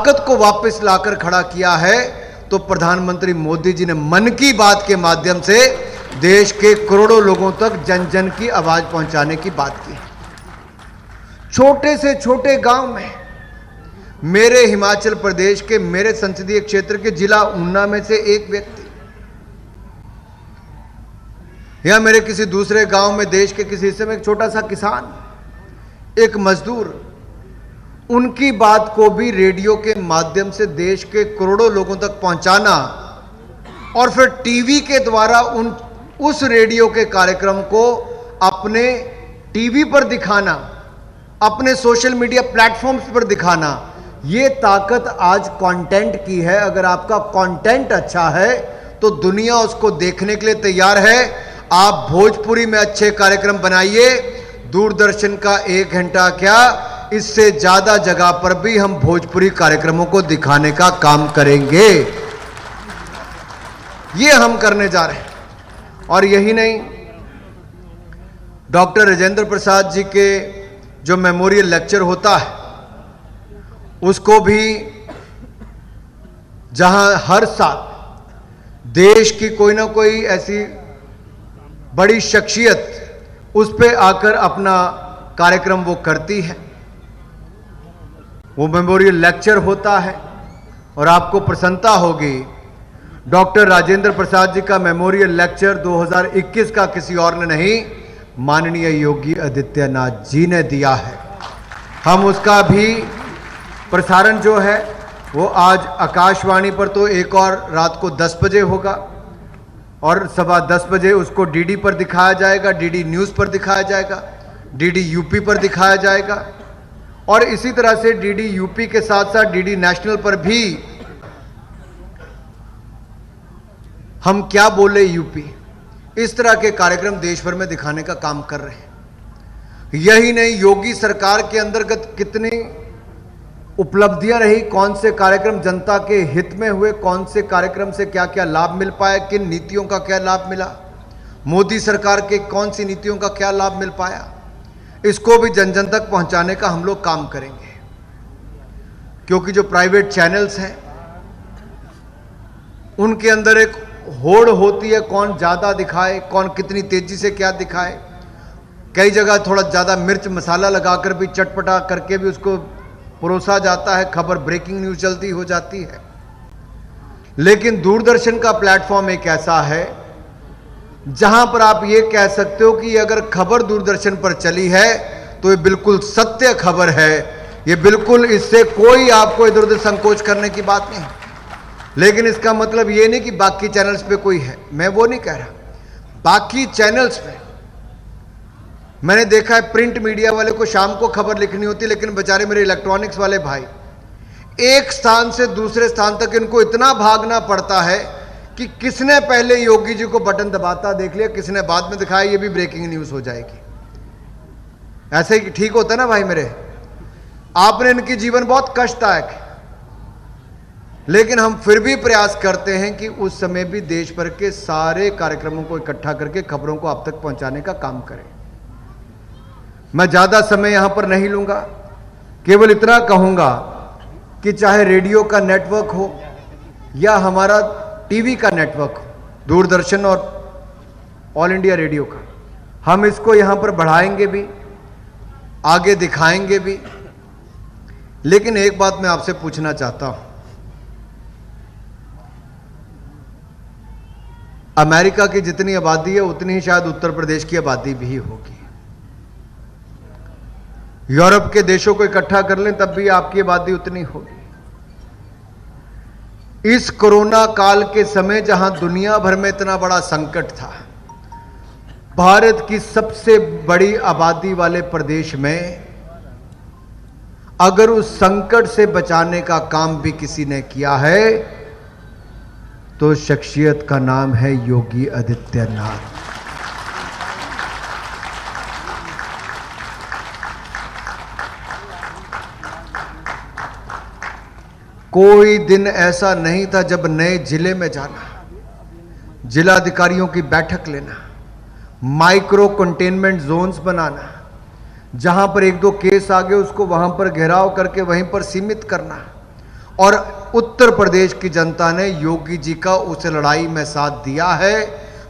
ताकत को वापस लाकर खड़ा किया है तो प्रधानमंत्री मोदी जी ने मन की बात के माध्यम से देश के करोड़ों लोगों तक जन जन की आवाज पहुंचाने की बात की। छोटे से छोटे गांव में, मेरे हिमाचल प्रदेश के मेरे संसदीय क्षेत्र के जिला ऊना में से एक व्यक्ति या मेरे किसी दूसरे गांव में देश के किसी हिस्से में एक छोटा सा किसान, एक मजदूर, उनकी बात को भी रेडियो के माध्यम से देश के करोड़ों लोगों तक पहुंचाना और फिर टीवी के द्वारा उस रेडियो के कार्यक्रम को अपने टीवी पर दिखाना, अपने सोशल मीडिया प्लेटफॉर्म्स पर दिखाना, ये ताकत आज कंटेंट की है। अगर आपका कंटेंट अच्छा है तो दुनिया उसको देखने के लिए तैयार है। आप भोजपुरी में अच्छे कार्यक्रम बनाइए, दूरदर्शन का 1 घंटा क्या, इससे ज्यादा जगह पर भी हम भोजपुरी कार्यक्रमों को दिखाने का काम करेंगे। ये हम करने जा रहे हैं। और यही नहीं, डॉक्टर राजेंद्र प्रसाद जी के जो मेमोरियल लेक्चर होता है उसको भी, जहां हर साल देश की कोई ना कोई ऐसी बड़ी शख्सियत उस पे आकर अपना कार्यक्रम वो करती है, वो मेमोरियल लेक्चर होता है। और आपको प्रसन्नता होगी, डॉक्टर राजेंद्र प्रसाद जी का मेमोरियल लेक्चर 2021 का किसी और ने नहीं, माननीय योगी आदित्यनाथ जी ने दिया है। हम उसका भी प्रसारण जो है वो आज आकाशवाणी पर तो एक और रात को 10 बजे होगा और 10:15 बजे उसको डीडी पर दिखाया जाएगा, डीडी न्यूज़ पर दिखाया जाएगा, डीडी यूपी पर दिखाया जाएगा और इसी तरह से डीडी यूपी के साथ साथ डीडी नेशनल पर भी हम क्या बोले यूपी, इस तरह के कार्यक्रम देश भर में दिखाने का काम कर रहे हैं। यही नहीं, योगी सरकार के अंतर्गत कितनी उपलब्धियां रही, कौन से कार्यक्रम जनता के हित में हुए, कौन से कार्यक्रम से क्या क्या लाभ मिल पाया, किन नीतियों का क्या लाभ मिला, मोदी सरकार के कौन सी नीतियों का क्या लाभ मिल पाया, इसको भी जन जन तक पहुंचाने का हम लोग काम करेंगे। क्योंकि जो प्राइवेट चैनल्स हैं उनके अंदर एक होड़ होती है, कौन ज्यादा दिखाए, कौन कितनी तेजी से क्या दिखाए। कई जगह थोड़ा ज्यादा मिर्च मसाला लगाकर भी, चटपटा करके भी उसको परोसा जाता है, खबर ब्रेकिंग न्यूज जल्दी हो जाती है। लेकिन दूरदर्शन का प्लेटफॉर्म एक ऐसा है जहां पर आप ये कह सकते हो कि अगर खबर दूरदर्शन पर चली है तो ये बिल्कुल सत्य खबर है, ये बिल्कुल, इससे कोई आपको इधर उधर संकोच करने की बात नहीं है। लेकिन इसका मतलब ये नहीं कि बाकी चैनल्स पे कोई है, मैं वो नहीं कह रहा। बाकी चैनल्स पे मैंने देखा है, प्रिंट मीडिया वाले को शाम को खबर लिखनी होती है, लेकिन बेचारे मेरे इलेक्ट्रॉनिक्स वाले भाई एक स्थान से दूसरे स्थान तक इनको इतना भागना पड़ता है कि किसने पहले योगी जी को बटन दबाता देख लिया, किसने बाद में दिखाया, ये भी ब्रेकिंग न्यूज हो जाएगी। ऐसे ही ठीक होता ना भाई मेरे, आपने इनकी जीवन बहुत कष्टदायक है, लेकिन हम फिर भी प्रयास करते हैं कि उस समय भी देश भर के सारे कार्यक्रमों को इकट्ठा करके खबरों को आप तक पहुंचाने का काम करें। मैं ज्यादा समय यहां पर नहीं लूंगा, केवल इतना कहूंगा कि चाहे रेडियो का नेटवर्क हो या हमारा टीवी का नेटवर्क हो, दूरदर्शन और ऑल इंडिया रेडियो का, हम इसको यहां पर बढ़ाएंगे भी, आगे दिखाएंगे भी। लेकिन एक बात मैं आपसे पूछना चाहता हूं, अमेरिका की जितनी आबादी है उतनी ही शायद उत्तर प्रदेश की आबादी भी होगी। यूरोप के देशों को इकट्ठा कर लें तब भी आपकी आबादी उतनी होगी। इस कोरोना काल के समय जहां दुनिया भर में इतना बड़ा संकट था, भारत की सबसे बड़ी आबादी वाले प्रदेश में अगर उस संकट से बचाने का काम भी किसी ने किया है तो शख्सियत का नाम है योगी आदित्यनाथ। कोई दिन ऐसा नहीं था जब नए जिले में जाना, जिलाधिकारियों की बैठक लेना, माइक्रो कंटेनमेंट जोन्स बनाना, जहां पर 1-2 केस आ गए उसको वहां पर घेराव करके वहीं पर सीमित करना और उत्तर प्रदेश की जनता ने योगी जी का उस लड़ाई में साथ दिया है।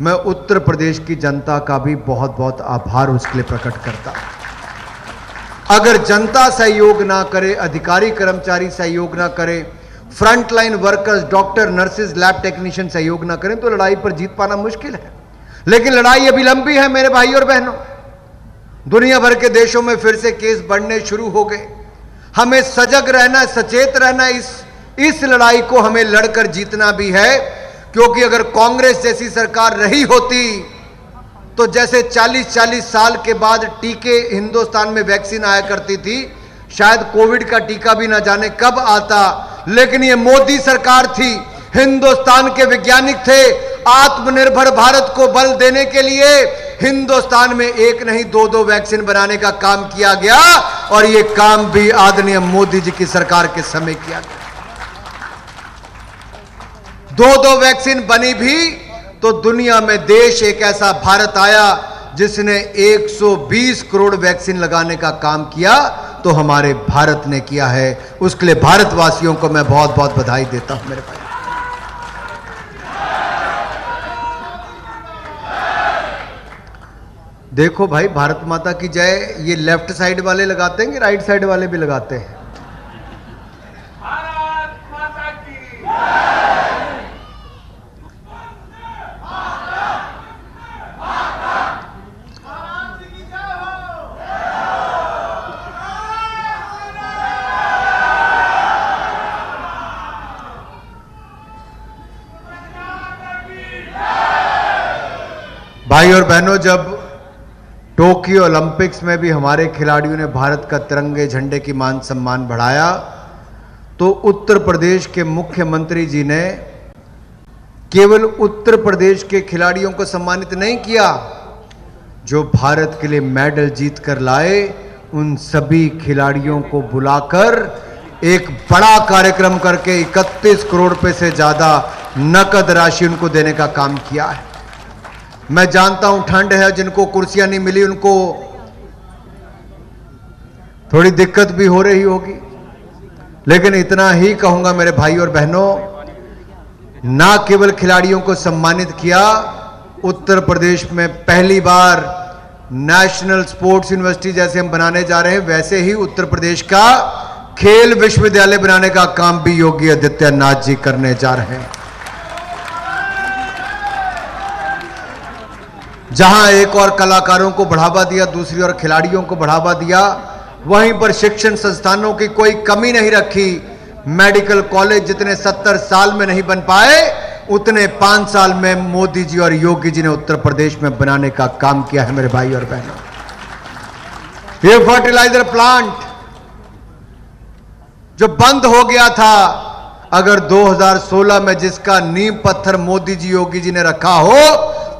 मैं उत्तर प्रदेश की जनता का भी बहुत बहुत आभार उसके लिए प्रकट करता हूं। अगर जनता सहयोग ना करे, अधिकारी कर्मचारी सहयोग ना करे, frontline workers, doctor, nurses, lab technician सहयोग ना करें तो लड़ाई पर जीत पाना मुश्किल है। लेकिन लड़ाई अभी लंबी है मेरे भाई और बहनों। दुनिया भर के देशों में फिर से केस बढ़ने शुरू हो गए। हमें सजग रहना, सचेत रहना, इस लड़ाई को हमें लड़कर जीतना भी है। क्योंकि अगर कांग्रेस जैसी सरकार रही होती तो जैसे 40-40 साल के बाद टीके हिंदुस्तान में वैक्सीन आया करती थी, शायद कोविड का टीका भी ना जाने कब आता। लेकिन ये मोदी सरकार थी, हिंदुस्तान के वैज्ञानिक थे। आत्मनिर्भर भारत को बल देने के लिए हिंदुस्तान में एक नहीं 2-2 वैक्सीन बनाने का काम किया गया और ये काम भी आदरणीय मोदी जी की सरकार के समय किया गया। 2-2 वैक्सीन बनी भी तो दुनिया में देश एक ऐसा भारत आया जिसने 120 करोड़ वैक्सीन लगाने का काम किया, तो हमारे भारत ने किया है। उसके लिए भारतवासियों को मैं बहुत बहुत बधाई देता हूं मेरे भाई। देखो भाई, भारत माता की जय ये लेफ्ट साइड वाले लगाते हैं कि राइट साइड वाले भी लगाते हैं? भारत माता की भाई और बहनों, जब टोक्यो ओलंपिक्स में भी हमारे खिलाड़ियों ने भारत का तिरंगे झंडे की मान सम्मान बढ़ाया, तो उत्तर प्रदेश के मुख्यमंत्री जी ने केवल उत्तर प्रदेश के खिलाड़ियों को सम्मानित नहीं किया, जो भारत के लिए मेडल जीत कर लाए उन सभी खिलाड़ियों को बुलाकर एक बड़ा कार्यक्रम करके 31 करोड़ रुपए से ज्यादा नकद राशि उनको देने का काम किया है। मैं जानता हूं ठंड है, जिनको कुर्सियां नहीं मिली उनको थोड़ी दिक्कत भी हो रही होगी, लेकिन इतना ही कहूंगा मेरे भाई और बहनों, ना केवल खिलाड़ियों को सम्मानित किया, उत्तर प्रदेश में पहली बार नेशनल स्पोर्ट्स यूनिवर्सिटी जैसे हम बनाने जा रहे हैं, वैसे ही उत्तर प्रदेश का खेल विश्वविद्यालय बनाने का काम भी योगी आदित्यनाथ जी करने जा रहे हैं। जहां एक और कलाकारों को बढ़ावा दिया, दूसरी ओर खिलाड़ियों को बढ़ावा दिया, वहीं पर शिक्षण संस्थानों की कोई कमी नहीं रखी। मेडिकल कॉलेज जितने 70 साल में नहीं बन पाए, उतने 5 साल में मोदी जी और योगी जी ने उत्तर प्रदेश में बनाने का काम किया है मेरे भाई और बहनों। ये फर्टिलाइजर प्लांट जो बंद हो गया था, अगर 2016 में जिसका नींव पत्थर मोदी जी योगी जी ने रखा हो,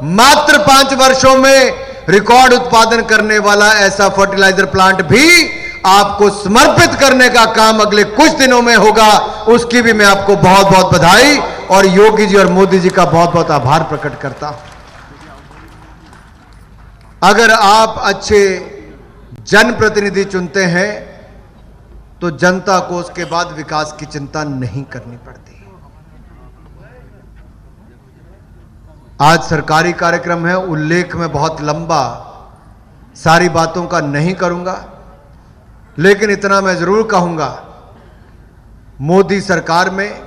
मात्र 5 वर्षों में रिकॉर्ड उत्पादन करने वाला ऐसा फर्टिलाइजर प्लांट भी आपको समर्पित करने का काम अगले कुछ दिनों में होगा। उसकी भी मैं आपको बहुत बहुत बधाई और योगी जी और मोदी जी का बहुत बहुत आभार प्रकट करता हूं। अगर आप अच्छे जनप्रतिनिधि चुनते हैं तो जनता को उसके बाद विकास की चिंता नहीं करनी पड़ती। आज सरकारी कार्यक्रम है, उल्लेख में बहुत लंबा सारी बातों का नहीं करूंगा, लेकिन इतना मैं जरूर कहूंगा, मोदी सरकार में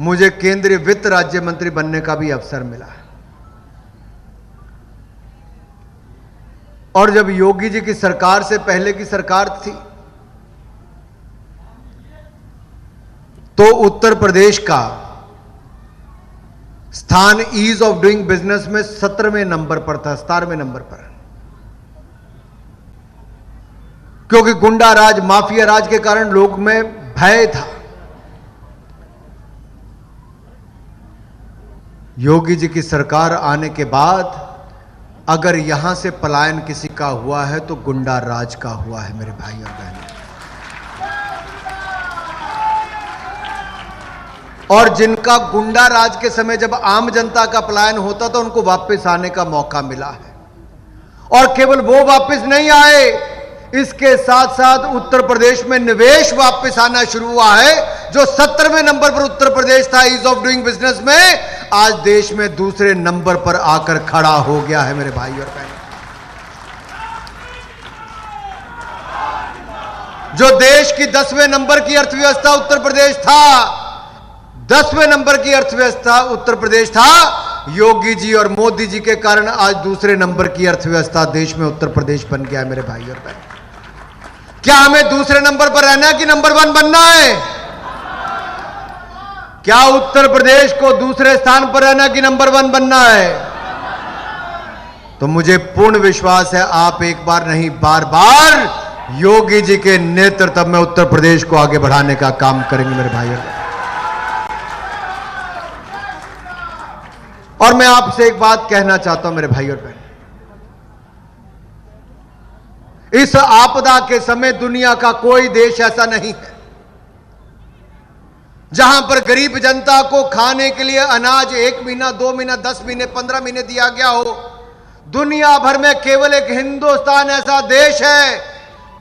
मुझे केंद्रीय वित्त राज्य मंत्री बनने का भी अवसर मिला है। और जब योगी जी की सरकार से पहले की सरकार थी तो उत्तर प्रदेश का स्थान ईज ऑफ डूइंग बिजनेस में 17वें नंबर पर था, 17वें नंबर पर, क्योंकि गुंडा राज, माफिया राज के कारण लोग में भय था। योगी जी की सरकार आने के बाद अगर यहां से पलायन किसी का हुआ है तो गुंडा राज का हुआ है मेरे भाई और बहनों। और जिनका गुंडा राज के समय जब आम जनता का पलायन होता तो उनको वापस आने का मौका मिला है। और केवल वो वापस नहीं आए, इसके साथ साथ उत्तर प्रदेश में निवेश वापस आना शुरू हुआ है। जो 17वें नंबर पर उत्तर प्रदेश था ईज ऑफ डूइंग बिजनेस में, आज देश में दूसरे नंबर पर आकर खड़ा हो गया है मेरे भाई और बहन। जो देश की 10वें नंबर की अर्थव्यवस्था उत्तर प्रदेश था, 10वें नंबर की अर्थव्यवस्था उत्तर प्रदेश था, योगी जी और मोदी जी के कारण आज दूसरे नंबर की अर्थव्यवस्था देश में उत्तर प्रदेश बन गया है मेरे भाई और बहन। क्या हमें दूसरे नंबर पर रहना है कि नंबर 1 बनना है? क्या उत्तर प्रदेश को दूसरे स्थान पर रहना कि नंबर 1 बनना है? तो मुझे पूर्ण विश्वास है आप एक बार नहीं बार बार योगी जी के नेतृत्व में उत्तर प्रदेश को आगे बढ़ाने का काम करेंगे मेरे भाई और मैं आपसे एक बात कहना चाहता हूं मेरे भाई और बहन, इस आपदा के समय दुनिया का कोई देश ऐसा नहीं है जहां पर गरीब जनता को खाने के लिए अनाज 1 महीना 2 महीना 10 महीने 15 महीने दिया गया हो। दुनिया भर में केवल एक हिंदुस्तान ऐसा देश है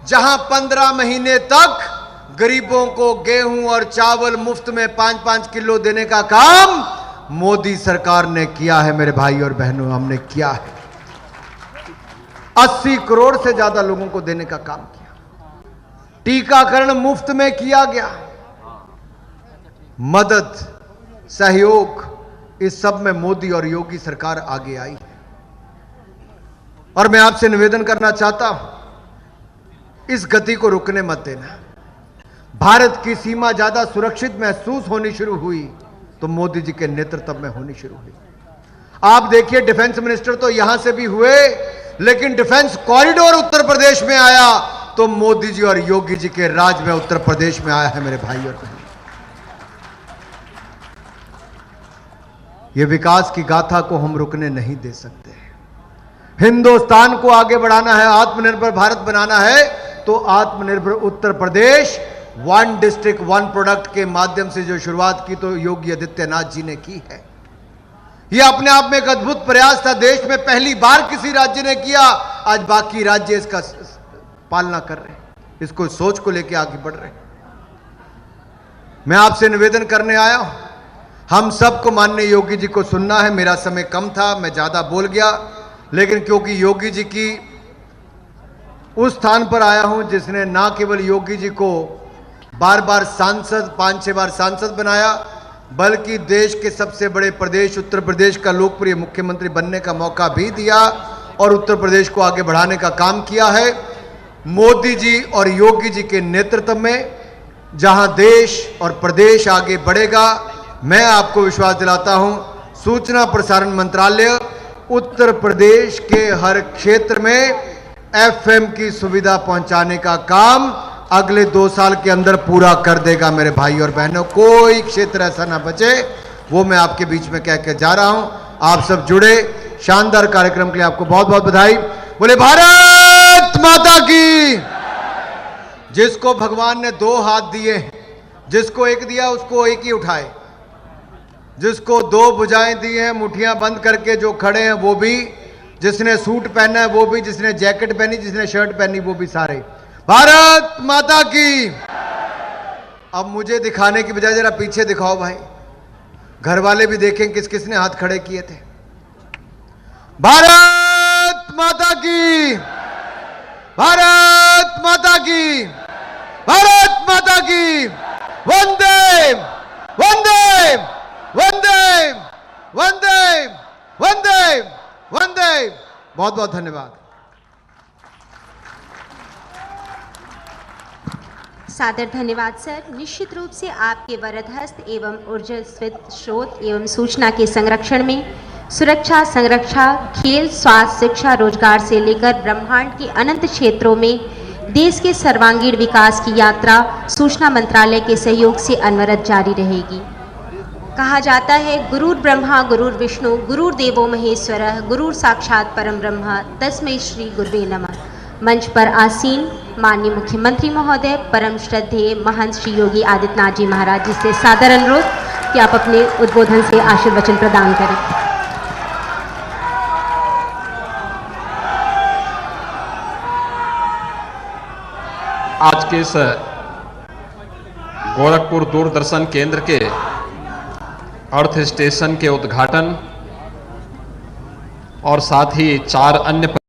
जहां 15 महीने तक गरीबों को गेहूं और चावल मुफ्त में 5-5 किलो देने का काम मोदी सरकार ने किया है मेरे भाई और बहनों, हमने किया है। 80 करोड़ से ज्यादा लोगों को देने का काम किया, टीकाकरण मुफ्त में किया गया, मदद सहयोग, इस सब में मोदी और योगी सरकार आगे आई है। और मैं आपसे निवेदन करना चाहता हूं, इस गति को रुकने मत देना। भारत की सीमा ज्यादा सुरक्षित महसूस होनी शुरू हुई तो मोदी जी के नेतृत्व में होनी शुरू हुई। आप देखिए डिफेंस मिनिस्टर तो यहां से भी हुए, लेकिन डिफेंस कॉरिडोर उत्तर प्रदेश में आया तो मोदी जी और योगी जी के राज में उत्तर प्रदेश में आया है मेरे भाई और बहन। ये विकास की गाथा को हम रुकने नहीं दे सकते। हिंदुस्तान को आगे बढ़ाना है, आत्मनिर्भर भारत बनाना है तो आत्मनिर्भर उत्तर प्रदेश 1 डिस्ट्रिक्ट 1 प्रोडक्ट के माध्यम से जो शुरुआत की तो योगी आदित्यनाथ जी ने की है। यह अपने आप में एक अद्भुत प्रयास था, देश में पहली बार किसी राज्य ने किया। आज बाकी राज्य इसका पालना कर रहे हैं, इसको सोच को लेकर आगे बढ़ रहे हैं। मैं आपसे निवेदन करने आया हूं, हम सबको माननीय योगी जी को सुनना है। मेरा समय कम था, मैं ज्यादा बोल गया, लेकिन क्योंकि योगी जी की उस स्थान पर आया हूं जिसने ना केवल योगी जी को बार बार सांसद 5-6 बार सांसद बनाया, बल्कि देश के सबसे बड़े प्रदेश उत्तर प्रदेश का लोकप्रिय मुख्यमंत्री बनने का मौका भी दिया और उत्तर प्रदेश को आगे बढ़ाने का काम किया है। मोदी जी और योगी जी के नेतृत्व में जहां देश और प्रदेश आगे बढ़ेगा, मैं आपको विश्वास दिलाता हूं, सूचना प्रसारण मंत्रालय उत्तर प्रदेश के हर क्षेत्र में FM की सुविधा पहुंचाने का काम अगले 2 साल के अंदर पूरा कर देगा मेरे भाई और बहनों। कोई क्षेत्र ऐसा ना बचे, वो मैं आपके बीच में कह के जा रहा हूं। आप सब जुड़े, शानदार कार्यक्रम के लिए आपको बहुत बहुत बधाई। बोले भारत माता की। जिसको भगवान ने 2 हाथ दिए, जिसको एक दिया उसको एक ही उठाए, जिसको 2 भुजाएं दी हैं मुट्ठियां बंद करके जो खड़े हैं वो भी, जिसने सूट पहना है वो भी, जिसने जैकेट पहनी, जिसने शर्ट पहनी वो भी, सारे भारत माता की। अब मुझे दिखाने की बजाय जरा पीछे दिखाओ भाई, घर वाले भी देखें किस किसने हाथ खड़े किए थे। भारत माता की, भारत माता की, भारत माता की। वंदे वंदे वंदे वंदे वंदे वंदे। बहुत बहुत धन्यवाद। सादर धन्यवाद सर। निश्चित रूप से आपके वरदहस्त एवं ऊर्जास्वित स्रोत एवं सूचना के संरक्षण में सुरक्षा, संरक्षा, खेल, स्वास्थ्य, शिक्षा, रोजगार से लेकर ब्रह्मांड के अनंत क्षेत्रों में देश के सर्वांगीण विकास की यात्रा सूचना मंत्रालय के सहयोग से अनवरत जारी रहेगी। कहा जाता है गुरुर ब्रह्मा गुरुर विष्णु गुरुर्देवो महेश्वरः गुरुर साक्षात परम ब्रह्म तस्मै श्री गुरुवे नमः। मंच पर आसीन माननीय मुख्यमंत्री महोदय परम श्रद्धेय महंत श्री योगी आदित्यनाथ जी महाराज जी से सादर अनुरोध कि आप अपने उद्बोधन से आशीर्वचन प्रदान करें। आज के इस गोरखपुर दूरदर्शन केंद्र के अर्थ स्टेशन के उद्घाटन और साथ ही 4 अन्य